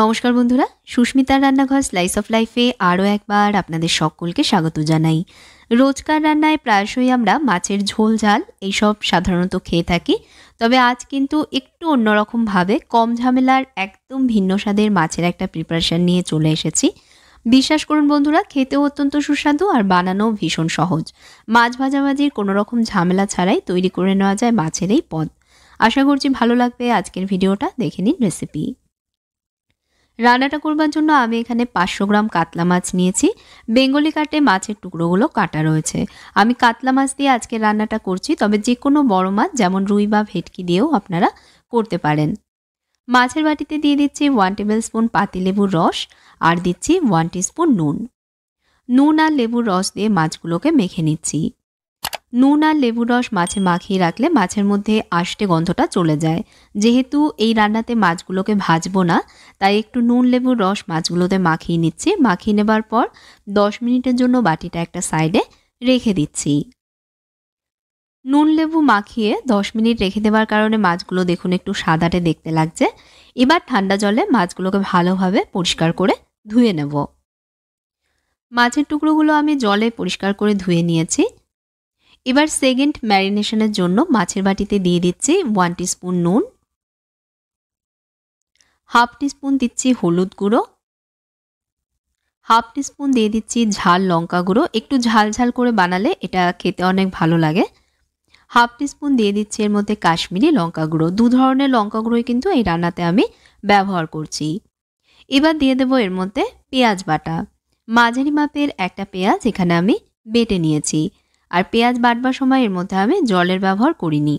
নমস্কার বন্ধুরা, সুস্মিতার রান্নাঘর স্লাইস অফ লাইফে আরও একবার আপনাদের সকলকে স্বাগত জানাই। রোজকার রান্নায় প্রায়শই আমরা মাছের ঝোল ঝাল এইসব সাধারণত খেয়ে থাকি, তবে আজ কিন্তু একটু অন্যরকমভাবে কম ঝামেলার একদম ভিন্ন স্বাদের মাছের একটা প্রিপারেশন নিয়ে চলে এসেছি। বিশ্বাস করুন বন্ধুরা, খেতেও অত্যন্ত সুস্বাদু আর বানানোও ভীষণ সহজ। মাছ ভাজাভাজির কোনো রকম ঝামেলা ছাড়াই তৈরি করে নেওয়া যায় মাছের এই পদ। আশা করছি ভালো লাগবে আজকের ভিডিওটা, দেখে নিন রেসিপি। রান্নাটা করবার জন্য আমি এখানে 500 গ্রাম কাতলা মাছ নিয়েছি। বেঙ্গলি কাটে মাছের টুকরোগুলো কাটা রয়েছে। আমি কাতলা মাছ দিয়ে আজকে রান্নাটা করছি, তবে যে কোনো বড় মাছ যেমন রুই বা ভেটকি দিয়েও আপনারা করতে পারেন। মাছের বাটিতে দিয়ে দিচ্ছি 1 টেবিল স্পুন পাতিলেবুর রস আর দিচ্ছি 1 টিস্পুন নুন। নুন আর লেবুর রস দিয়ে মাছগুলোকে মেখে নিচ্ছি। নুন আর লেবুর রস মাছে মাখিয়ে রাখলে মাছের মধ্যে আষ্টে গন্ধটা চলে যায়। যেহেতু এই রান্নাতে মাছগুলোকে ভাজবো না, তাই একটু নুন লেবুর রস মাছগুলোতে মাখিয়ে নিচ্ছি। মাখিয়ে নেবার পর 10 মিনিটের জন্য বাটিটা একটা সাইডে রেখে দিচ্ছি। নুন লেবু মাখিয়ে 10 মিনিট রেখে দেওয়ার কারণে মাছগুলো দেখুন একটু সাদাটে দেখতে লাগছে। এবার ঠান্ডা জলে মাছগুলোকে ভালোভাবে পরিষ্কার করে ধুয়ে নেব। মাছের টুকরোগুলো আমি জলে পরিষ্কার করে ধুয়ে নিয়েছি। এবার সেকেন্ড ম্যারিনেশনের জন্য মাছের বাটিতে দিয়ে দিচ্ছি 1 টিস্পুন নুন, হাফ টিস্পুন দিচ্ছি হলুদ গুঁড়ো, হাফ টিস্পুন দিয়ে দিচ্ছি ঝাল লঙ্কা গুঁড়ো। একটু ঝাল ঝাল করে বানালে এটা খেতে অনেক ভালো লাগে। হাফ টিস্পুন দিয়ে দিচ্ছি এর মধ্যে কাশ্মীরি লঙ্কা গুঁড়ো। দু ধরনের লঙ্কা গুঁড়োই কিন্তু এই রান্নাতে আমি ব্যবহার করছি। এবার দিয়ে দেবো এর মধ্যে পেঁয়াজ বাটা। মাঝারি মাপের একটা পেঁয়াজ এখানে আমি বেটে নিয়েছি। আর পেঁয়াজ বাটবার সময় এর মধ্যে আমি জলের ব্যবহার করিনি।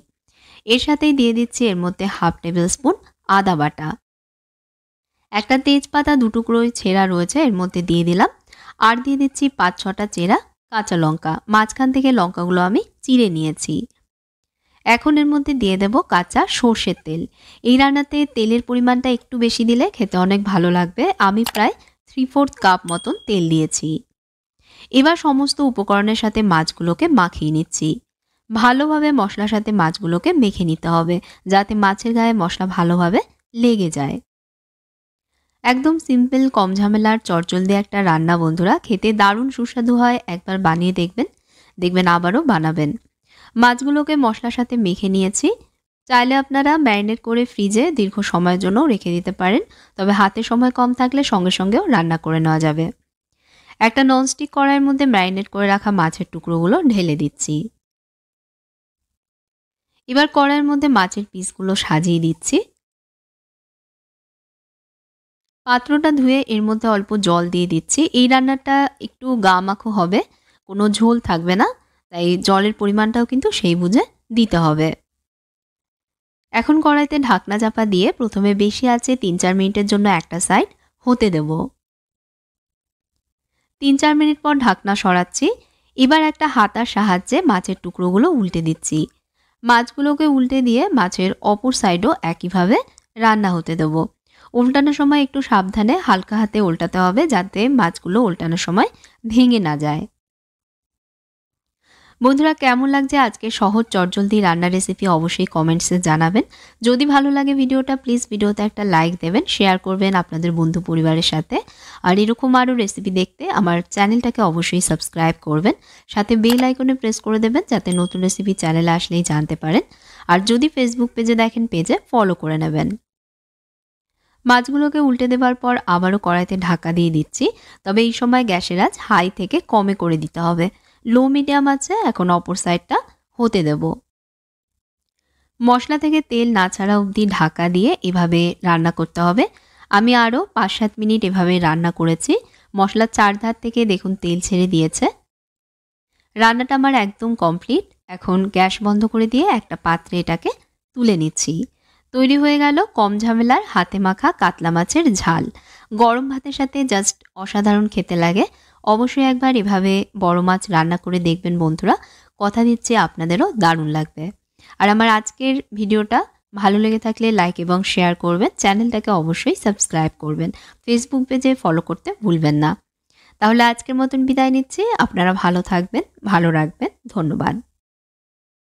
এর সাথেই দিয়ে দিচ্ছি এর মধ্যে হাফ টেবিল স্পুন আদা বাটা। একটা তেজপাতা 2 টুকরো ছেঁড়া রয়েছে, এর মধ্যে দিয়ে দিলাম। আর দিয়ে দিচ্ছি 5-6টা চেরা কাঁচা লঙ্কা। মাঝখান থেকে লঙ্কাগুলো আমি চিড়ে নিয়েছি। এখন এর মধ্যে দিয়ে দেব কাঁচা সর্ষের তেল। এই রান্নাতে তেলের পরিমাণটা একটু বেশি দিলে খেতে অনেক ভালো লাগবে। আমি প্রায় 3/4 কাপ মতন তেল দিয়েছি। এবার সমস্ত উপকরণের সাথে মাছগুলোকে মাখিয়ে নিচ্ছি। ভালোভাবে মশলার সাথে মাছগুলোকে মেখে নিতে হবে, যাতে মাছের গায়ে মশলা ভালোভাবে লেগে যায়। একদম সিম্পল কম ঝামেলার চটজলদি একটা রান্না বন্ধুরা, খেতে দারুণ সুস্বাদু হয়। একবার বানিয়ে দেখবেন আবারও বানাবেন। মাছগুলোকে মশলার সাথে মেখে নিয়েছি। চাইলে আপনারা ম্যারিনেট করে ফ্রিজে দীর্ঘ সময়ের জন্য রেখে দিতে পারেন, তবে হাতে সময় কম থাকলে সঙ্গে সঙ্গেও রান্না করে নেওয়া যাবে। একটা ননস্টিক কড়াইয়ের মধ্যে ম্যারিনেট করে রাখা মাছের টুকরোগুলো ঢেলে দিচ্ছি। এবার কড়াইয়ের মধ্যে মাছের পিসগুলো সাজিয়ে দিচ্ছি। পাত্রটা ধুয়ে এর মধ্যে অল্প জল দিয়ে দিচ্ছি। এই রান্নাটা একটু গা মাখো হবে, কোনো ঝোল থাকবে না, তাই জলের পরিমাণটাও কিন্তু সেই বুঝে দিতে হবে। এখন কড়াইতে ঢাকনা চাপা দিয়ে প্রথমে বেশি আছে 3-4 মিনিটের জন্য একটা সাইড হতে দেব। 3-4 মিনিট পর ঢাকনা সরাচ্ছি। এবার একটা হাতার সাহায্যে মাছের টুকরোগুলো উল্টে দিচ্ছি। মাছগুলোকে উল্টে দিয়ে মাছের অপর সাইডও একইভাবে রান্না হতে দেব। উল্টানোর সময় একটু সাবধানে হালকা হাতে উল্টাতে হবে, যাতে মাছগুলো উল্টানোর সময় ভেঙে না যায়। বন্ধুরা, কেমন লাগছে আজকে সহজ চটজলদি রান্নার রেসিপি অবশ্যই কমেন্টসে জানাবেন। যদি ভালো লাগে ভিডিওটা, প্লিজ ভিডিওতে একটা লাইক দেবেন, শেয়ার করবেন আপনাদের বন্ধু পরিবারের সাথে। আর এরকম আরও রেসিপি দেখতে আমার চ্যানেলটাকে অবশ্যই সাবস্ক্রাইব করবেন। সাথে বেল আইকনে প্রেস করে দেবেন, যাতে নতুন রেসিপি চ্যানেলে আসলেই জানতে পারেন। আর যদি ফেসবুক পেজে দেখেন, পেজে ফলো করে নেবেন। মাছগুলোকে উল্টে দেওয়ার পর আবারও কড়াইতে ঢাকা দিয়ে দিচ্ছি, তবে এই সময় গ্যাসের আঁচ হাই থেকে কমে করে দিতে হবে। লো মিডিয়াম আছে এখন অপর সাইডটা হতে দেব। মশলা থেকে তেল না ছাড়া অবধি ঢাকা দিয়ে এভাবে রান্না করতে হবে। আমি আরও 5-7 মিনিট এভাবে রান্না করেছি। মশলার চারধার থেকে দেখুন তেল ছেড়ে দিয়েছে। রান্নাটা আমার একদম কমপ্লিট। এখন গ্যাস বন্ধ করে দিয়ে একটা পাত্রে এটাকে তুলে নিচ্ছি। তৈরি হয়ে গেল কম ঝামেলার হাতে মাখা কাতলা মাছের ঝাল। গরম ভাতের সাথে জাস্ট অসাধারণ খেতে লাগে। অবশ্যই একবার এভাবে বড় মাছ রান্না করে দেখবেন বন্ধুরা, কথা দিচ্ছি আপনাদেরও দারুণ লাগবে। আর আমার আজকের ভিডিওটা ভালো লেগে থাকলে লাইক এবং শেয়ার করবেন, চ্যানেলটাকে অবশ্যই সাবস্ক্রাইব করবেন, ফেসবুক পেজে ফলো করতে ভুলবেন না। তাহলে আজকের মতন বিদায় নিচ্ছি। আপনারা ভালো থাকবেন, ভালো রাখবেন। ধন্যবাদ।